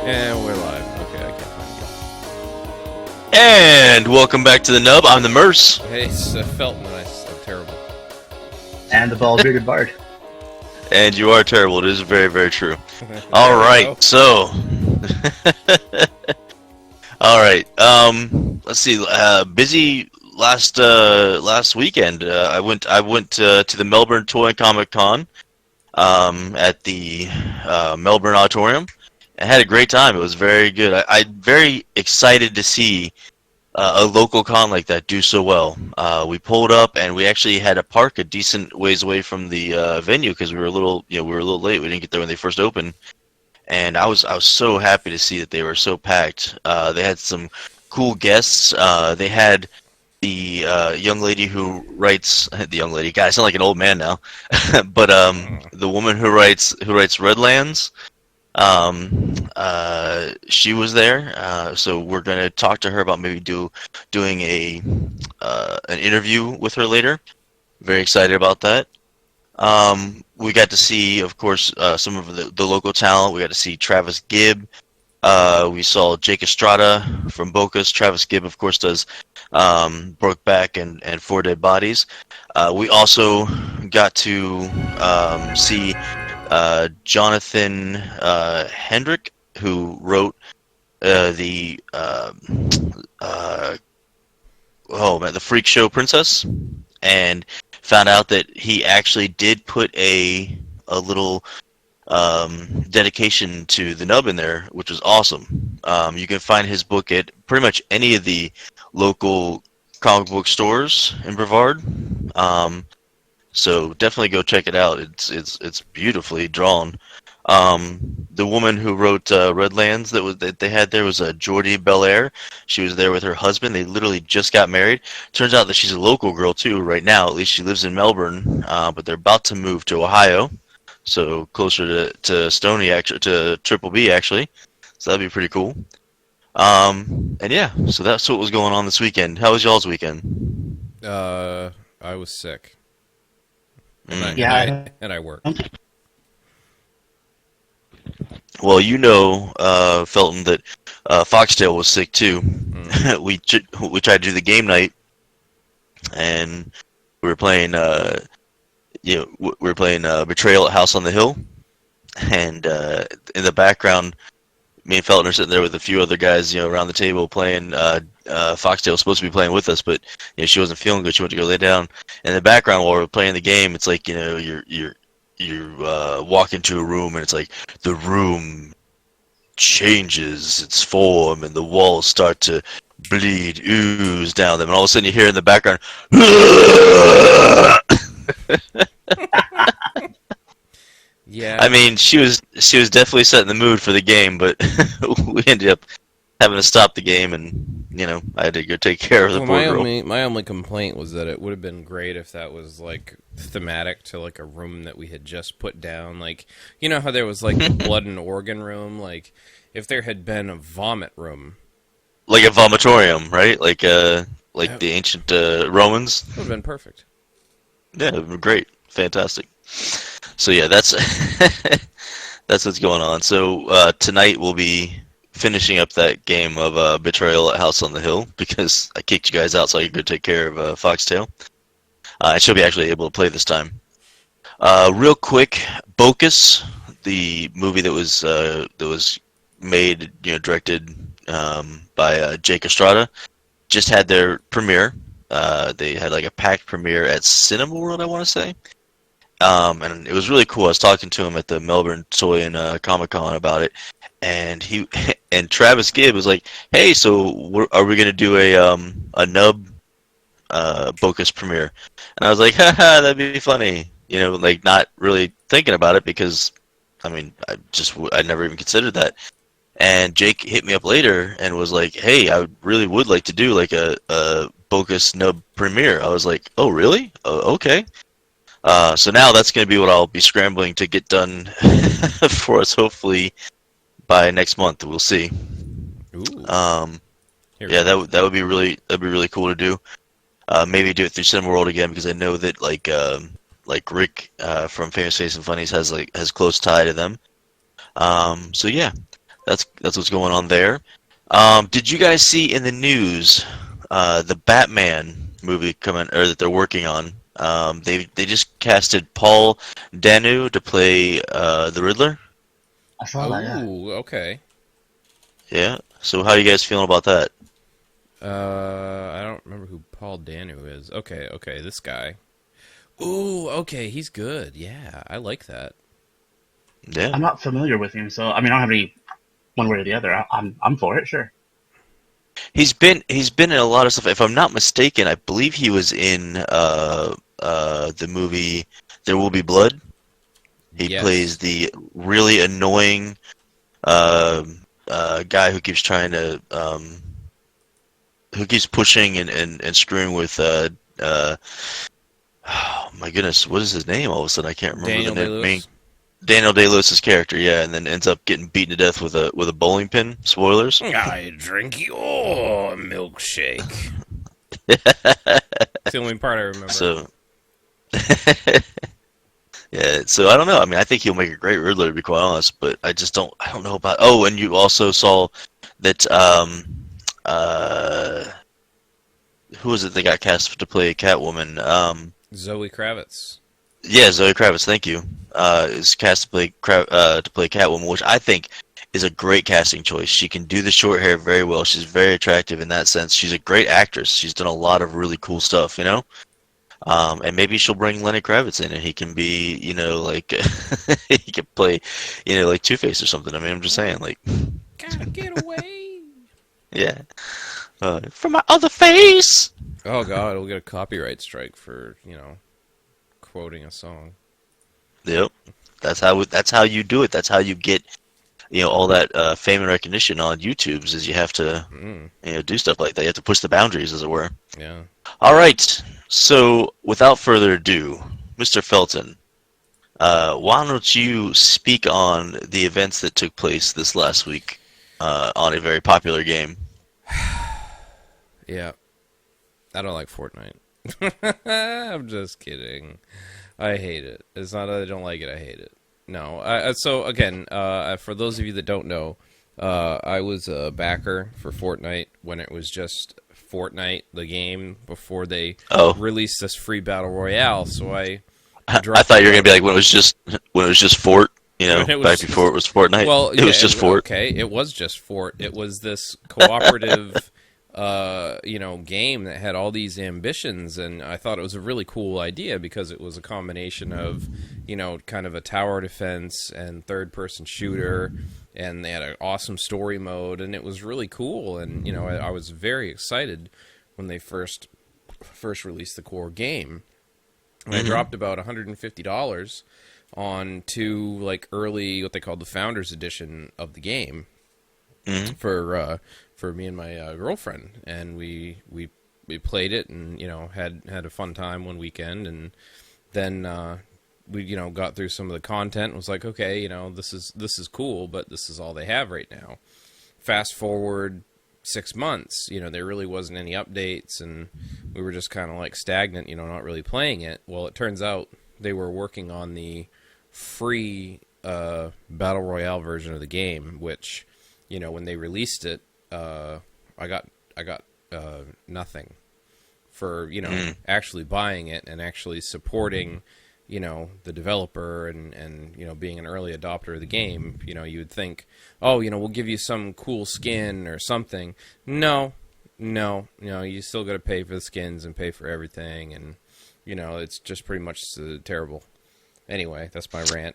And we're live. Okay, I can't find And welcome back to the Nub. I'm the Merce. you. Hey, it's Felton, and I'm terrible. And the bald-bearded bard. And you are terrible. It is very, very true. There All we right, go. so. All right. Let's see. Busy last weekend. I went to the Melbourne Toy and Comic Con at the Melbourne Auditorium. I had a great time. It was very good. I'm very excited to see a local con like that do so well. We pulled up and we actually had to park a decent ways away from the venue because we were a little late. We didn't get there when they first opened, and I was so happy to see that they were so packed. They had some cool guests. They had the young lady who writes the young lady. God, I sound like an old man now, but the woman who writes Redlands. She was there, so we're gonna talk to her about maybe doing an interview with her later. Very excited about that. We got to see, of course, some of the local talent. We got to see Travis Gibb. We saw Jake Estrada from Bocas. Travis Gibb, of course, does Brokeback and Four Dead Bodies. We also got to see Jonathan Hendrick, who wrote the Freak Show Princess, and found out that he actually did put a little dedication to the Nub in there, which was awesome. You can find his book at pretty much any of the local comic book stores in Brevard. So definitely go check it out. It's beautifully drawn. The woman who wrote Redlands that they had there was Jordy Belair. She was there with her husband. They literally just got married. Turns out that she's a local girl too. Right now, at least she lives in Melbourne. But they're about to move to Ohio, so closer to Stony, actually, to Triple B actually. So that'd be pretty cool. And yeah, so that's what was going on this weekend. How was y'all's weekend? I was sick. And I worked. Well, Felton, that Foxtail was sick too. We tried to do the game night, and we were playing. Betrayal at House on the Hill, and in the background, me and Felton are sitting there with a few other guys, around the table playing. Foxtail was supposed to be playing with us, but she wasn't feeling good. She went to go lay down. In the background, while we're playing the game, it's like you walk into a room and it's like the room changes its form and the walls start to bleed, ooze down them, and all of a sudden you hear in the background. Yeah. I mean, she was definitely setting the mood for the game, but we ended up having to stop the game, and I had to go take care of the poor girl. My only complaint was that it would have been great if that was like thematic to like a room that we had just put down. Like, how there was like the blood and organ room. Like, if there had been a vomit room, like a vomitorium, right? Like the ancient Romans. It would have been perfect. Yeah, it would be great, fantastic. So yeah, that's that's what's going on. So tonight we'll be finishing up that game of Betrayal at House on the Hill, because I kicked you guys out so I could go take care of Foxtail. And she'll be actually able to play this time. Real quick, Bocas, the movie that was made, directed by Jake Estrada, just had their premiere. They had like a packed premiere at Cinema World, I want to say. And it was really cool. I was talking to him at the Melbourne Toy and Comic Con about it, and and Travis Gibb was like, "Hey, so are we gonna do a Nub Bocas premiere?" And I was like, "Haha, that'd be funny." Like not really thinking about it because, I mean, I never even considered that. And Jake hit me up later and was like, "Hey, I really would like to do like a Bocas Nub premiere." I was like, "Oh, really? Okay." So now that's going to be what I'll be scrambling to get done for us, hopefully by next month. We'll see. Ooh. Yeah, that would be really cool to do. Maybe do it through Cinema World again, because I know that like Rick from Famous Face and Funnies has close tie to them. So yeah, That's what's going on there. Did you guys see in the news the Batman movie coming or that they're working on? They just casted Paul Danu to play the Riddler. I saw that, yeah. Oh, okay. Yeah. So how are you guys feeling about that? I don't remember who Paul Danu is. Okay, this guy. Ooh, okay, he's good. Yeah, I like that. Yeah. I'm not familiar with him, so I mean, I don't have any one way or the other. I'm for it, sure. He's been in a lot of stuff. If I'm not mistaken, I believe he was in the movie There Will Be Blood. He Yes. plays the really annoying guy who keeps trying to who keeps pushing and screwing with oh my goodness, what is his name? All of a sudden, I can't remember Daniel the name. Day-Lewis. Daniel Day-Lewis's character, yeah, and then ends up getting beaten to death with a bowling pin. Spoilers. I drink your milkshake. It's the only part I remember. So, yeah. So I don't know. I mean, I think he'll make a great Riddler, to be quite honest. But I just don't. I don't know about. Oh, and you also saw that. Who was it that got cast to play Catwoman? Zoe Kravitz. Yeah, Zoe Kravitz. Thank you. Is cast to play Catwoman, which I think is a great casting choice. She can do the short hair very well. She's very attractive in that sense. She's a great actress. She's done a lot of really cool stuff, you know. And maybe she'll bring Lenny Kravitz in, and he can be, you know, like he can play, you know, like Two-Face or something. I mean, I'm just saying, like, Gotta get away. yeah, for my other face. Oh God, we'll get a copyright strike for, quoting a song. Yep, that's how you do it. That's how you get, you know, all that fame and recognition on YouTube's is you have to, you know, do stuff like that. You have to push the boundaries, as it were. Yeah. All right. So, without further ado, Mr. Felton, why don't you speak on the events that took place this last week on a very popular game? Yeah. I don't like Fortnite. I'm just kidding. I hate it. It's not that I don't like it, I hate it. No. So, again, for those of you that don't know, I was a backer for Fortnite when it was just Fortnite, the game, before they released this free battle royale. So I thought you were gonna be like when it was just Fort, you know, back before it was Fortnite. Well, it was just Fort. Okay, it was just Fort. It was this cooperative, game that had all these ambitions, and I thought it was a really cool idea because it was a combination of, kind of a tower defense and third-person shooter. And they had an awesome story mode, and it was really cool. And I was very excited when they first released the core game. And I dropped about $150 on two like early what they called the Founders Edition of the game for me and my girlfriend, and we played it and had a fun time one weekend, and then. We got through some of the content and was like, okay, this is cool, but this is all they have right now. Fast forward 6 months, there really wasn't any updates, and we were just kind of like stagnant, not really playing it. Well, it turns out they were working on the free battle royale version of the game, which when they released it, I got nothing for actually buying it and actually supporting the developer and being an early adopter of the game. You would think, oh, we'll give you some cool skin or something. No, you still got to pay for the skins and pay for everything, and it's just pretty much terrible. Anyway, that's my rant.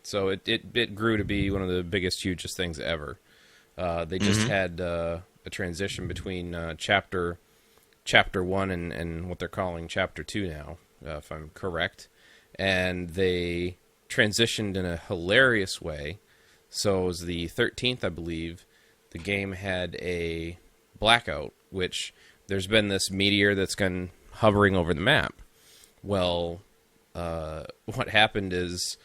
So it grew to be one of the biggest, hugest things ever. They just had a transition between chapter 1 and what they're calling chapter 2 now. If I'm correct, and they transitioned in a hilarious way. So it was the 13th, I believe, the game had a blackout, which there's been this meteor that's gone hovering over the map. Well, what happened is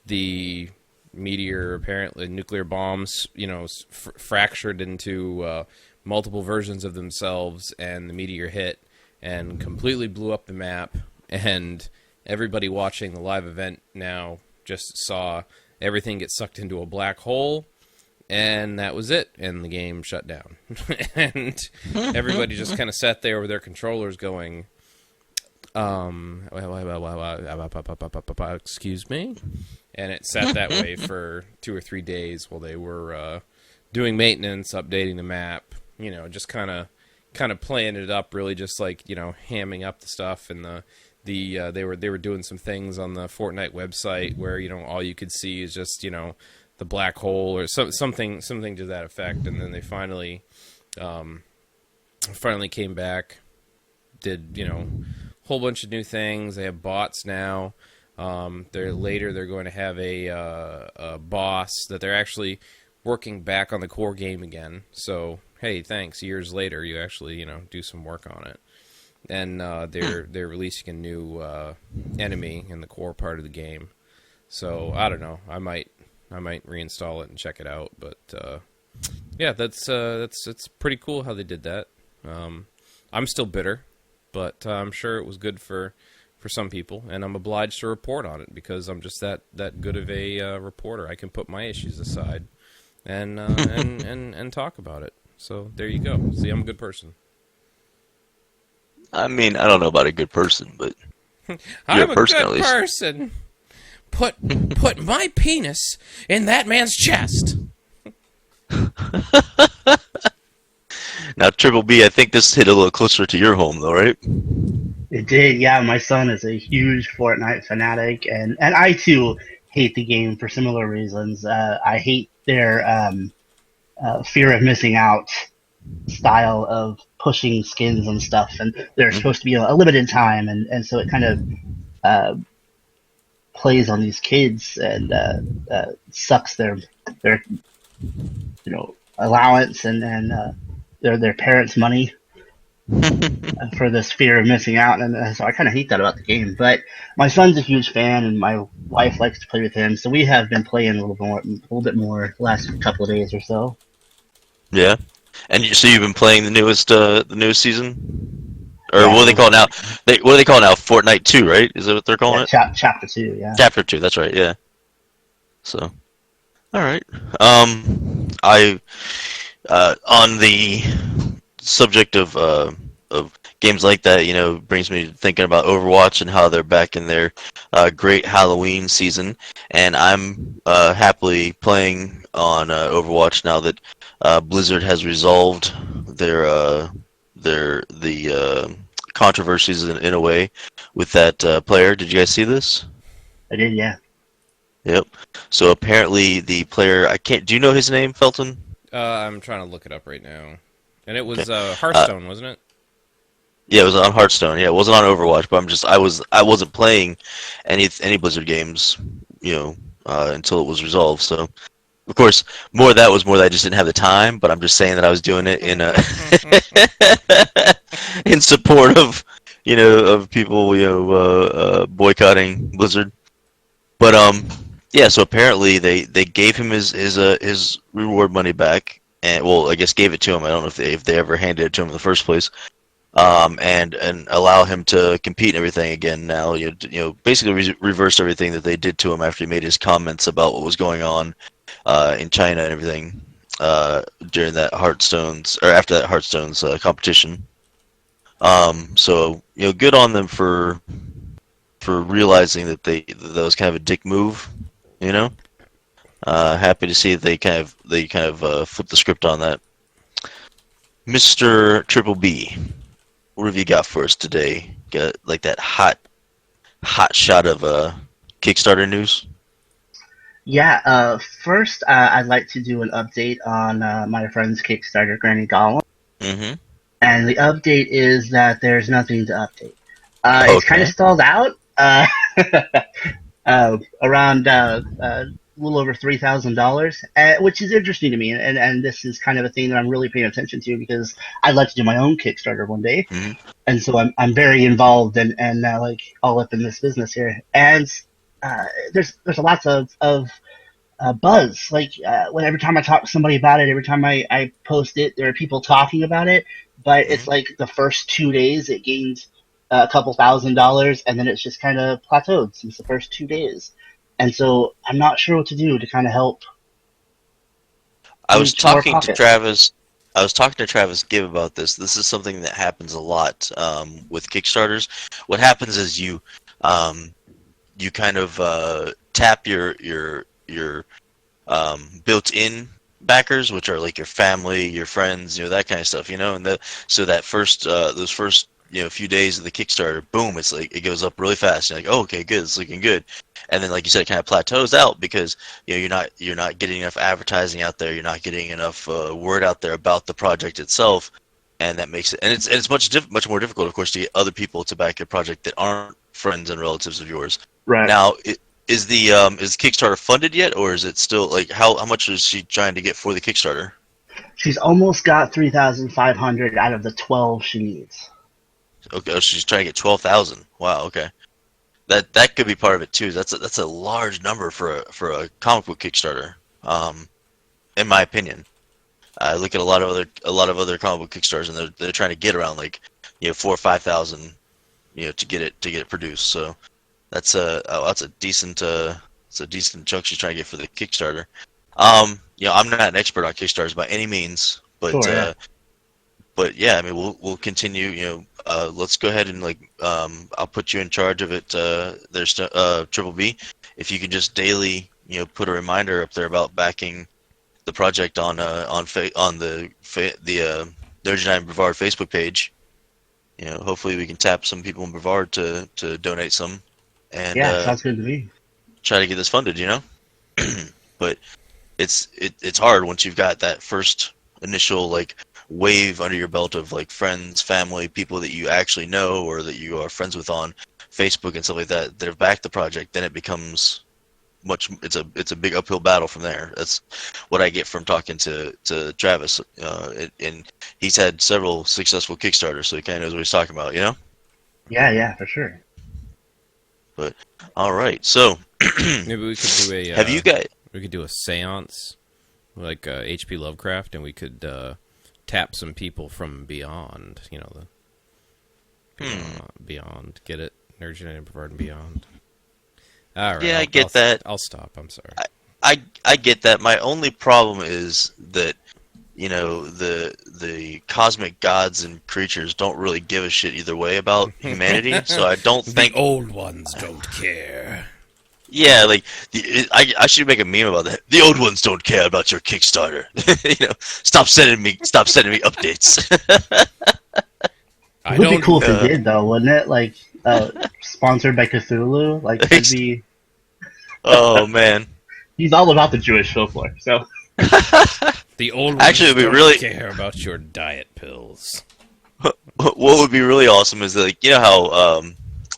the meteor, apparently nuclear bombs, fractured into multiple versions of themselves, and the meteor hit and completely blew up the map. And everybody watching the live event now just saw everything get sucked into a black hole, And that was it, and the game shut down. And everybody just kind of sat there with their controllers going, excuse me? And it sat that way for 2 or 3 days while they were doing maintenance, updating the map, just kind of playing it up, really just like, hamming up the stuff. And they were doing some things on the Fortnite website where, all you could see is just, the black hole or something to that effect. And then they finally came back, did a whole bunch of new things. They have bots now. They're going to have a boss that they're actually working back on the core game again. So hey, thanks. Years later, you actually do some work on it. And they're releasing a new enemy in the core part of the game. So I don't know. I might reinstall it and check it out. But yeah, that's it's pretty cool how they did that. I'm still bitter, but I'm sure it was good for some people, and I'm obliged to report on it because I'm just that good of a reporter. I can put my issues aside and and talk about it. So there you go. See, I'm a good person. I mean, I don't know about a good person, but I'm a good person. Put my penis in that man's chest. Now, Triple B, I think this hit a little closer to your home, though, right? It did, yeah. My son is a huge Fortnite fanatic, and I too hate the game for similar reasons. I hate their fear of missing out style of pushing skins and stuff, and they're supposed to be a limited time, and so it kind of plays on these kids and sucks their allowance and their parents' money for this fear of missing out, and so I kind of hate that about the game. But my son's a huge fan, and my wife likes to play with him, so we have been playing a little bit more the last couple of days or so. Yeah, and so you've been playing the newest season, or Yeah. what do they call it now? What do they call it now? Fortnite 2, right? Is that what they're calling it? Chapter 2, yeah. Chapter 2. That's right. Yeah. So, all right. I on the subject of games like that, brings me to thinking about Overwatch and how they're back in their great Halloween season, and I'm happily playing on Overwatch now that Blizzard has resolved the controversies in a way with that player. Did you guys see this? I did, yeah. Yep. So apparently the player, do you know his name, Felton? I'm trying to look it up right now. And it was Hearthstone, wasn't it? Yeah, it was on Hearthstone. Yeah, it wasn't on Overwatch, but I wasn't playing any Blizzard games, until it was resolved. So, of course, more of that was more that I just didn't have the time. But I'm just saying that I was doing it in in support of of people boycotting Blizzard. But yeah. So apparently they gave him his reward money back, and well, I guess gave it to him. I don't know if they ever handed it to him in the first place. And allow him to compete and everything again now. Basically reversed everything that they did to him after he made his comments about what was going on in China and everything during that after that Hearthstone's competition. So good on them for realizing that that was kind of a dick move. Happy to see that they kind of flipped the script on that. Mr. Triple B. What have you got for us today? Got like that hot shot of Kickstarter news? Yeah, first I'd like to do an update on my friend's Kickstarter, Granny Gollum. Mm-hmm. And the update is that there's nothing to update. Okay. It's kind of stalled out around a little over $3,000, which is interesting to me, and this is kind of a thing that I'm really paying attention to because I'd like to do my own Kickstarter one day, and so I'm very involved and like all up in this business here, and there's lots of buzz. Like every time I talk to somebody about it, every time I post it, there are people talking about it, but it's like the first 2 days it gained a couple $1,000, and then it's just kind of plateaued since the first 2 days. And so I'm not sure what to do to kind of help. I was Reach more talking to pockets. Travis. I was talking to Travis Gibb about this. This is something that happens a lot with Kickstarters. What happens is um, you kind of tap your built-in backers, which are like your family, your friends, that kind of stuff, and so that first those first few days of the Kickstarter, boom, it's like it goes up really fast. You're like, oh, okay, good, it's looking good, and then like you said, it kind of plateaus out because you're not getting enough advertising out there, you're not getting enough word out there about the project itself, and that makes it, and it's much more difficult, of course, to get other people to back your project that aren't friends and relatives of yours. Right. Now, is Kickstarter funded yet, or is it still like how much is she trying to get for the Kickstarter? She's almost got 3,500 out of the 12 she needs. Okay, she's trying to get 12,000. Wow, okay. That could be part of it too. That's a large number for a comic book Kickstarter. In my opinion, I look at a lot of other comic book Kickstarters, and they're trying to get around like 4,000 or 5,000, to get it produced. So that's a decent chunk she's trying to get for the Kickstarter. I'm not an expert on Kickstarters by any means, but Sure, yeah. but yeah, I mean we'll continue. Let's go ahead and I'll put you in charge of it. There's Triple B. If you can just daily put a reminder up there about backing the project on the Nerds United Brevard Facebook page. Hopefully we can tap some people in Brevard to donate some and Yeah, sounds good to me. try to get this funded. But it's hard once you've got that first initial wave under your belt of friends, family, people that you actually know or that you are friends with on Facebook and stuff like that have backed the project. Then it becomes it's a big uphill battle from there. That's what I get from talking to Travis, and he's had several successful Kickstarters, so he kind of knows what he's talking about. Yeah, for sure. But all right, so Maybe we could do a. have you guys? We could do a séance, like H.P. Lovecraft, and we could tap some people from beyond. Beyond. Get it? Nerds United Brevard and Beyond. All right. Yeah, I get that. I'll stop. I'm sorry. I get that. My only problem is that the cosmic gods and creatures don't really give a shit either way about humanity. So I don't think the old ones don't care. Yeah, I should make a meme about that. The old ones don't care about your Kickstarter. Stop sending me updates. It would be cool if they did, though, wouldn't it? Sponsored by Cthulhu. That'd be. Oh man, he's all about the Jewish folklore. So. The old ones actually, don't really care about your diet pills. What would be really awesome is how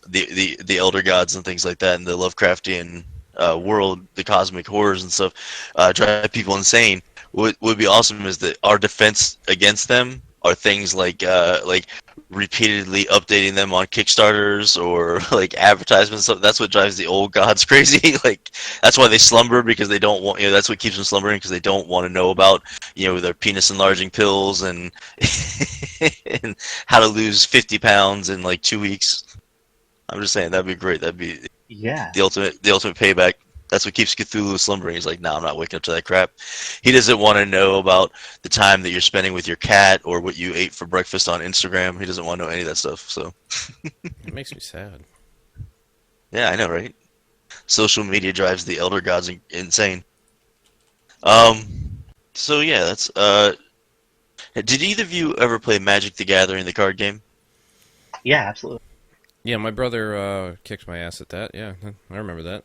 the elder gods and things like that in the Lovecraftian world, the cosmic horrors and stuff, drive people insane. What would be awesome is that our defense against them are things like repeatedly updating them on Kickstarters or advertisements. Stuff. That's what drives the old gods crazy. That's why they slumber, because they don't want. That's what keeps them slumbering, because they don't want to know about their penis enlarging pills and and how to lose 50 pounds in 2 weeks. I'm just saying that'd be great. That'd be the ultimate payback. That's what keeps Cthulhu slumbering. He's like, no, I'm not waking up to that crap. He doesn't want to know about the time that you're spending with your cat or what you ate for breakfast on Instagram. He doesn't want to know any of that stuff. So it makes me sad. Yeah, I know, right? Social media drives the elder gods insane. So yeah, that's did either of you ever play Magic the Gathering, the card game? Yeah, absolutely. Yeah, my brother kicked my ass at that. Yeah, I remember that.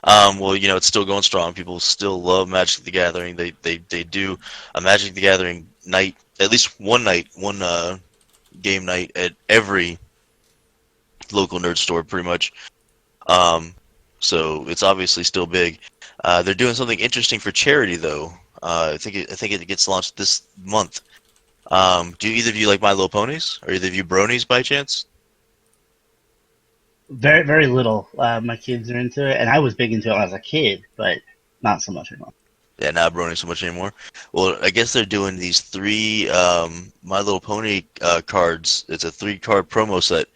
Well, it's still going strong. People still love Magic the Gathering. They do a Magic the Gathering night, at least one game night at every local nerd store, pretty much. So it's obviously still big. They're doing something interesting for charity, though. I think it gets launched this month. Do either of you like My Little Ponies? Are either of you bronies by chance? Very, very little. My kids are into it, and I was big into it when I was a kid, but not so much anymore. Yeah, not brony so much anymore. Well, I guess they're doing these 3 My Little Pony cards. It's a 3-card promo set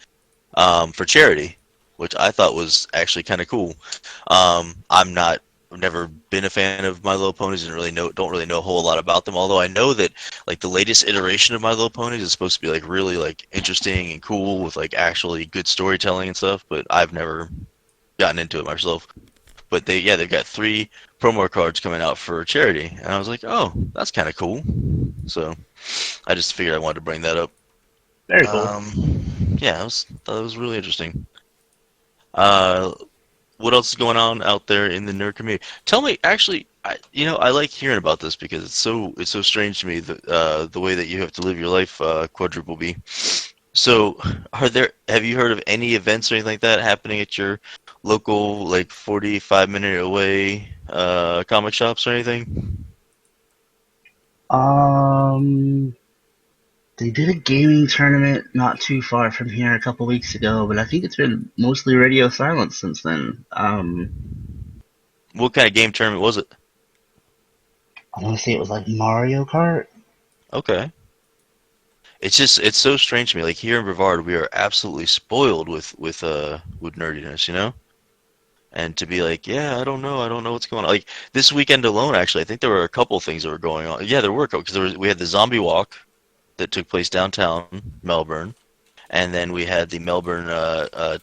for charity, which I thought was actually kind of cool. I'm not never been a fan of My Little Ponies and don't really know a whole lot about them. Although I know that like the latest iteration of My Little Ponies is supposed to be like really like interesting and cool with like actually good storytelling and stuff. But I've never gotten into it myself. But they've got 3 promo cards coming out for charity, and I was like, oh, that's kind of cool. So I just figured I wanted to bring that up. Very cool. Yeah, thought it was really interesting. Uh, what else is going on out there in the nerd community? Tell me, actually, I like hearing about this because it's so strange to me the way that you have to live your life, Quadruple B. So, have you heard of any events or anything like that happening at your local, like 45-minute away comic shops or anything? They did a gaming tournament not too far from here a couple weeks ago, but I think it's been mostly radio silence since then. What kind of game tournament was it? I want to say it was like Mario Kart. Okay. It's so strange to me. Like here in Brevard, we are absolutely spoiled with nerdiness, you know? And to be like, yeah, I don't know what's going on. Like this weekend alone, actually, I think there were a couple things that were going on. Yeah, there were because we had the zombie walk that took place downtown Melbourne, and then we had the Melbourne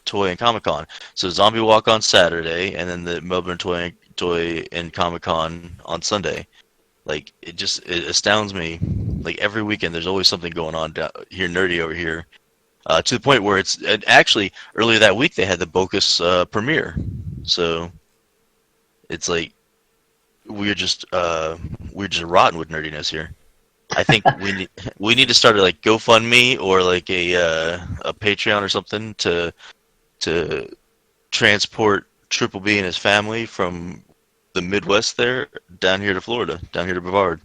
Toy and Comic Con. So zombie walk on Saturday, and then the Melbourne Toy and Comic Con on Sunday. Like it astounds me. Like every weekend, there's always something going on down here, nerdy over here. To the point where and actually earlier that week they had the Bocus premiere. So it's like we're just rotten with nerdiness here. I think we need to start a like GoFundMe or like a Patreon or something to transport Triple B and his family from the Midwest there down here to Florida, down here to Brevard,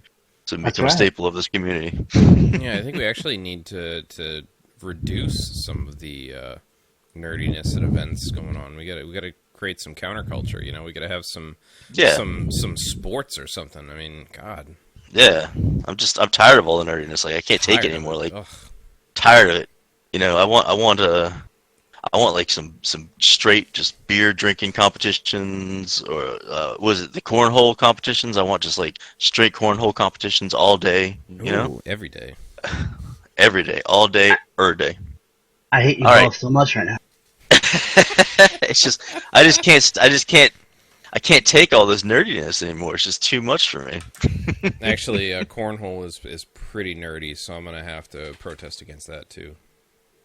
to become a staple of this community. Yeah, I think we actually need to reduce some of the nerdiness at events going on. We gotta create some counterculture. You know, we gotta have some sports or something. I mean, God. Yeah, I'm tired of all the nerdiness. Like I can't take it anymore. Like tired of it. You know, I want like some straight just beer drinking competitions, or was it the cornhole competitions? I want just like straight cornhole competitions all day. You know, every day. Every day, all day, day. I hate you both so much right now. It's just, I can't take all this nerdiness anymore. It's just too much for me. Actually, cornhole is pretty nerdy, so I'm gonna have to protest against that too.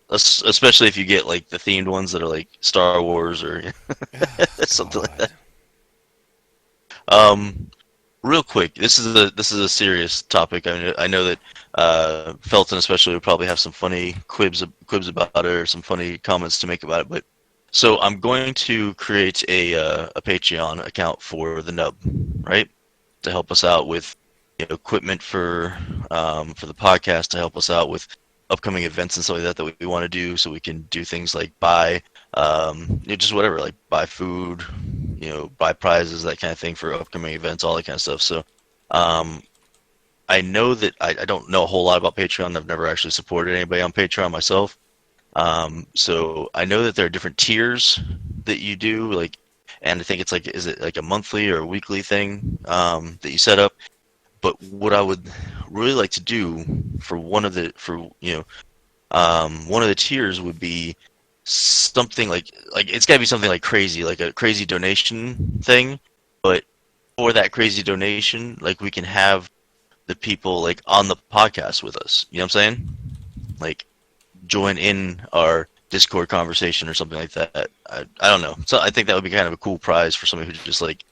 Especially if you get like the themed ones that are like Star Wars or something like that. Real quick, this is a serious topic. I know that Felton especially would probably have some funny quibs about it, or some funny comments to make about it. But so I'm going to create a Patreon account for the Nub, right, to help us out with equipment for the podcast, to help us out with upcoming events and stuff like that we want to do, so we can do things like buy just whatever, like buy food, buy prizes, that kind of thing for upcoming events, all that kind of stuff. So I know that I don't know a whole lot about Patreon. I've never actually supported anybody on Patreon myself. So I know that there are different tiers that you do, like, and I think it's like, is it like a monthly or a weekly thing that you set up? But what I would really like to do for one of the tiers would be something like it's got to be something like crazy, like a crazy donation thing. But for that crazy donation, like we can have the people like on the podcast with us. You know what I'm saying? Like join in our Discord conversation or something like that. I don't know. So I think that would be kind of a cool prize for somebody who just like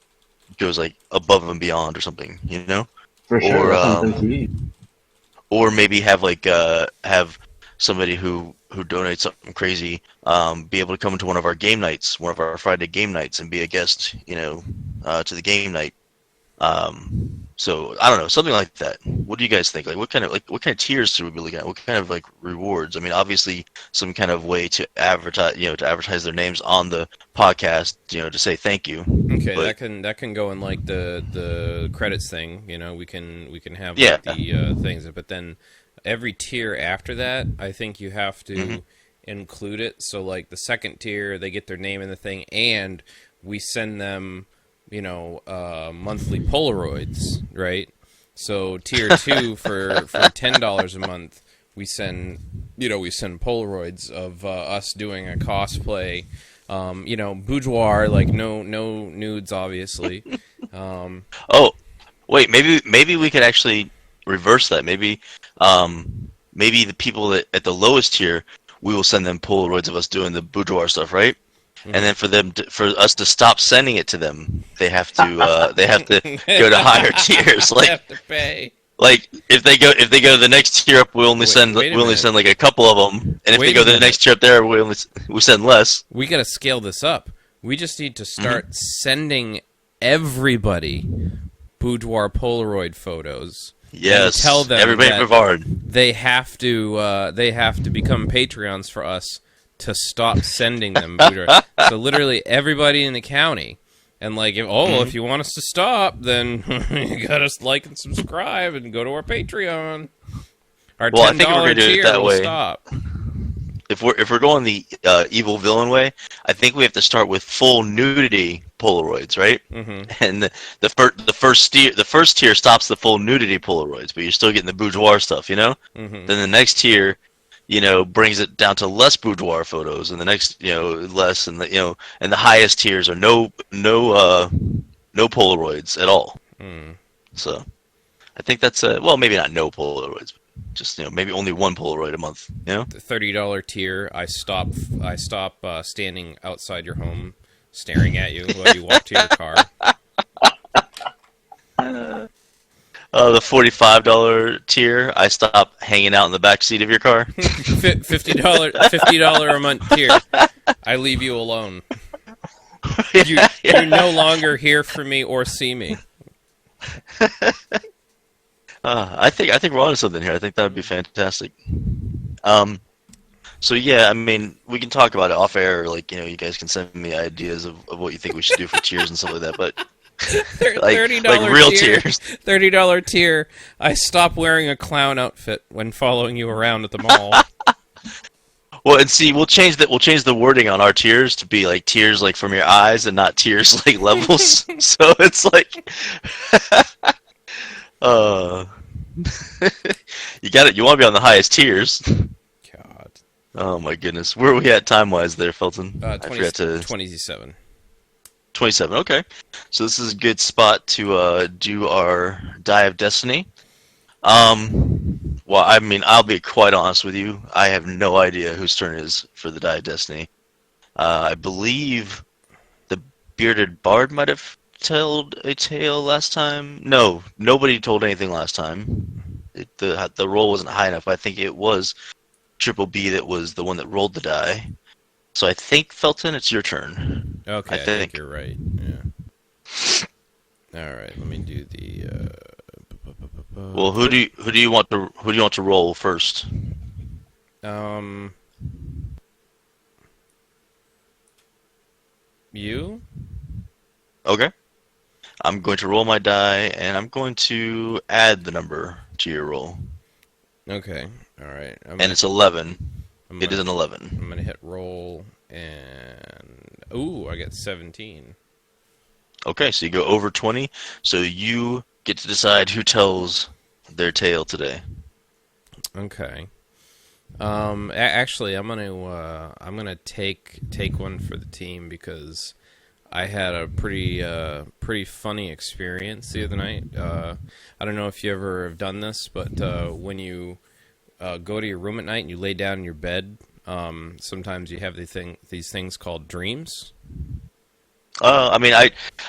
goes like above and beyond or something. For sure, or maybe have like have somebody who donates something crazy be able to come into one of our game nights, one of our Friday game nights, and be a guest, to the game night. So I don't know, something like that. What do you guys think? Like, what kind of tiers should we be looking at? What kind of like rewards? I mean, obviously, some kind of way to advertise their names on the podcast, to say thank you. Okay, but that can go in like the credits thing. We can have like the things, but then every tier after that, I think you have to include it. So like the second tier, they get their name in the thing, and we send them monthly Polaroids, right? So tier 2 for $10 a month, we send Polaroids of us doing a cosplay, boudoir, like no nudes, obviously. Oh, wait, maybe we could actually reverse that. Maybe the people that at the lowest tier, we will send them Polaroids of us doing the boudoir stuff, right? Mm-hmm. And then for us to stop sending it to them, they have to go to higher tiers. They have to pay. Like if they go to the next tier up, we only send like a couple of them, and if they go to the next tier up there, we send less. We got to scale this up. We just need to start sending everybody boudoir Polaroid photos. Yes, and tell them everybody that they have to become Patreons for us to stop sending them boudoir. So literally everybody in the county. And if you want us to stop, then you gotta like and subscribe and go to our Patreon. Our $10 I think we're gonna do it that way. Stop. If we're going the evil villain way, I think we have to start with full nudity Polaroids, right? Mm-hmm. And the first tier stops the full nudity Polaroids, but you're still getting the boudoir stuff, Mm-hmm. Then the next tier, brings it down to less boudoir photos, and the next, less, and and the highest tiers are no Polaroids at all. Mm. So, I think that's maybe not no Polaroids, but just maybe only one Polaroid a month. The $30 tier, I stop standing outside your home, staring at you while you walk to your car. The $45 tier, I stop hanging out in the back seat of your car. $50 a month tier, I leave you alone. You no longer hear from me or see me. I think we're onto something here. I think that would be fantastic. So yeah, I mean, we can talk about it off air. You guys can send me ideas of what you think we should do for tiers and stuff like that. But $30 real tiers. $30 tier. I stop wearing a clown outfit when following you around at the mall. Well, and see, we'll change the wording on our tiers to be like tiers from your eyes and not tiers like levels. So it's you got it. You want to be on the highest tiers. God. Oh my goodness, where are we at time wise there, Felton? 27. 27. Okay, so this is a good spot to do our Die of Destiny. Well, I mean, I'll be quite honest with you. I have no idea whose turn it is for the Die of Destiny. I believe the Bearded Bard might have told a tale last time. No, nobody told anything last time. The roll wasn't high enough. I think it was Triple B that was the one that rolled the die. So I think, Felton, it's your turn. Okay, I think you're right. Yeah. All right, let me do the. Well, who do you want to roll first? You? Okay. I'm going to roll my die, and I'm going to add the number to your roll. Okay. All right. And it's 11. It is an 11. I'm gonna hit roll, and I get 17. Okay, so you go over 20. So you get to decide who tells their tale today. Okay. Actually, I'm gonna take one for the team because I had a pretty funny experience the other night. I don't know if you ever have done this, but when you go to your room at night and you lay down in your bed, sometimes you have these things called dreams. I mean,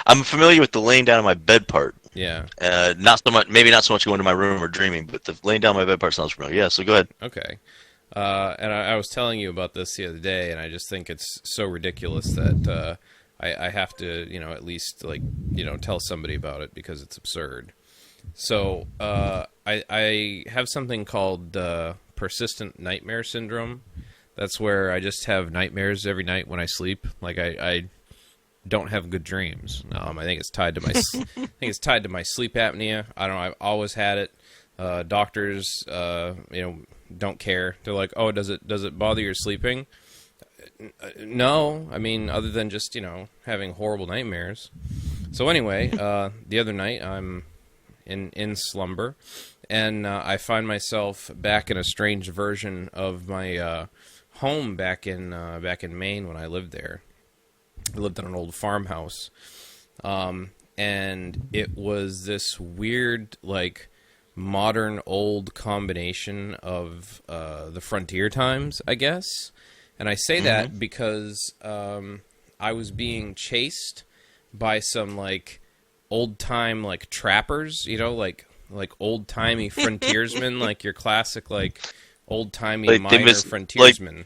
I'm familiar with the laying down in my bed part. Yeah. Maybe not so much going to my room or dreaming, but the laying down in my bed part sounds familiar. Yeah, so go ahead. Okay. And I was telling you about this the other day, and I just think it's so ridiculous that I have to, at least tell somebody about it because it's absurd. So I have something called persistent nightmare syndrome. That's where I just have nightmares every night when I sleep. I don't have good dreams. I think it's tied to my sleep apnea. I don't know. I've always had it. Doctors, don't care. They're like, "Oh, does it bother your sleeping?" No, I mean, other than just having horrible nightmares. So anyway, the other night I'm in slumber, and I find myself back in a strange version of my home back in Maine when I lived there. I lived in an old farmhouse, and it was this weird, like, modern old combination of the frontier times, I guess. And I say that because I was being chased by some, like, old-time, like, trappers, you know, like old-timey frontiersmen, like your classic, like, old-timey minor frontiersmen.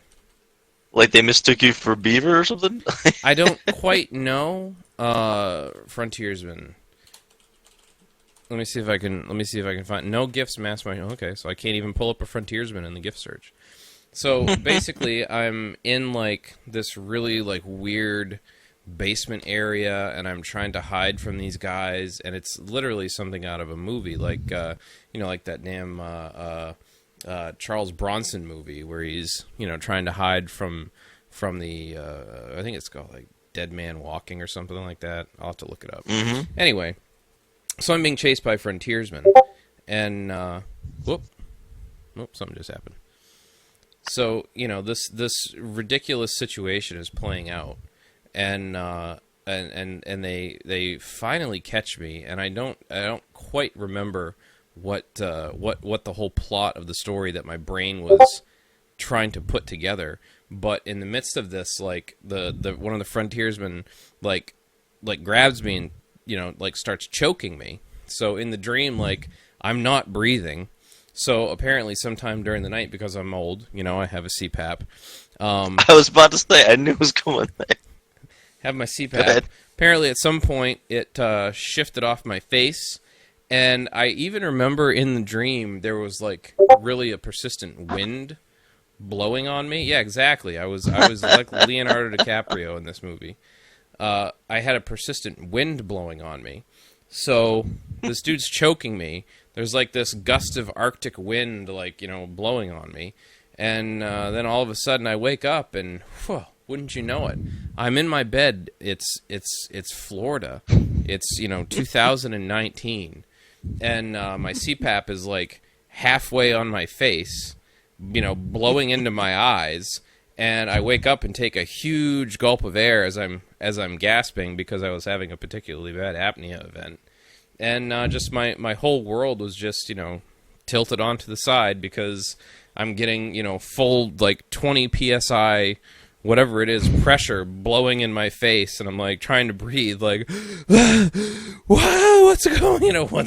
Like they mistook you for beaver or something? I don't quite know. Frontiersmen. Let me see if I can find no gifts mass my okay, so I can't even pull up a frontiersman in the gift search. So basically I'm in like this really like weird basement area, and I'm trying to hide from these guys, and it's literally something out of a movie, like you know, like that damn Charles Bronson movie where he's, you know, trying to hide from the I think it's called like Dead Man Walking or something like that. I'll have to look it up. Anyway, so I'm being chased by frontiersmen, and something just happened. So, you know, this ridiculous situation is playing out, and they finally catch me, and I don't quite remember what the whole plot of the story that my brain was trying to put together. But in the midst of this, like the one of the frontiersmen like grabs me and, you know, like starts choking me. So in the dream, like, I'm not breathing. So apparently sometime during the night, because I'm old, you know, I have a CPAP. I was about to say, I knew it was going there. Have my CPAP. Apparently at some point it shifted off my face, and I even remember in the dream there was like really a persistent wind blowing on me. Yeah, exactly. I was like Leonardo DiCaprio in this movie. I had a persistent wind blowing on me. So this dude's choking me. There's like this gust of Arctic wind, like, you know, blowing on me. And then all of a sudden I wake up and, wouldn't you know it, I'm in my bed. It's Florida. It's, you know, 2019. And my CPAP is like halfway on my face, you know, blowing into my eyes. And I wake up and take a huge gulp of air as I'm gasping because I was having a particularly bad apnea event. And just my whole world was just, you know, tilted onto the side because I'm getting, you know, full like 20 psi, whatever it is, pressure blowing in my face, and I'm like trying to breathe, like, whoa, what's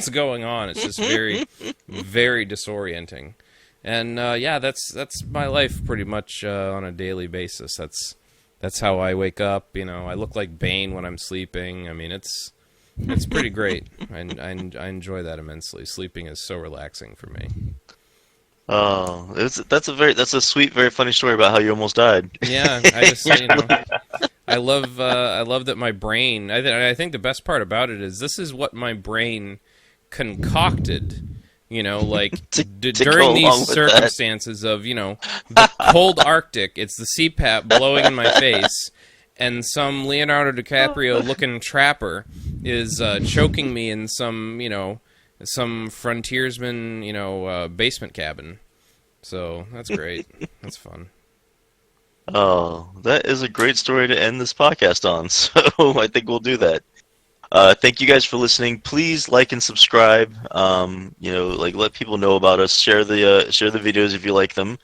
going on? It's just very, very disorienting. And yeah, that's my life pretty much on a daily basis. That's how I wake up. You know, I look like Bane when I'm sleeping. I mean, it's pretty great. I enjoy that immensely. Sleeping is so relaxing for me. Oh, that's a sweet, very funny story about how you almost died. Yeah, I just, you know, I love that my brain. I think the best part about it is this is what my brain concocted. You know, like during these circumstances of, you know, the cold Arctic, it's the CPAP blowing in my face, and some Leonardo DiCaprio looking trapper is choking me in some, you know, some frontiersman, you know, basement cabin. So that's great. That's fun. Oh, that is a great story to end this podcast on. So I think we'll do that. Thank you guys for listening. Please like and subscribe. You know, like, let people know about us. Share the videos if you like them.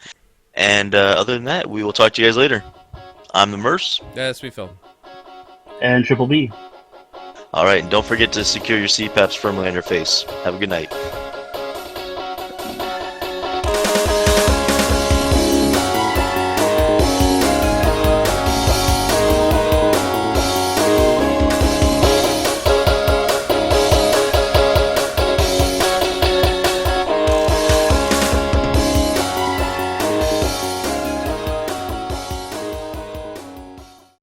And other than that, we will talk to you guys later. I'm the Merce. Yeah, Sweet Phil. And Triple B. All right, and don't forget to secure your CPAPs firmly on your face. Have a good night.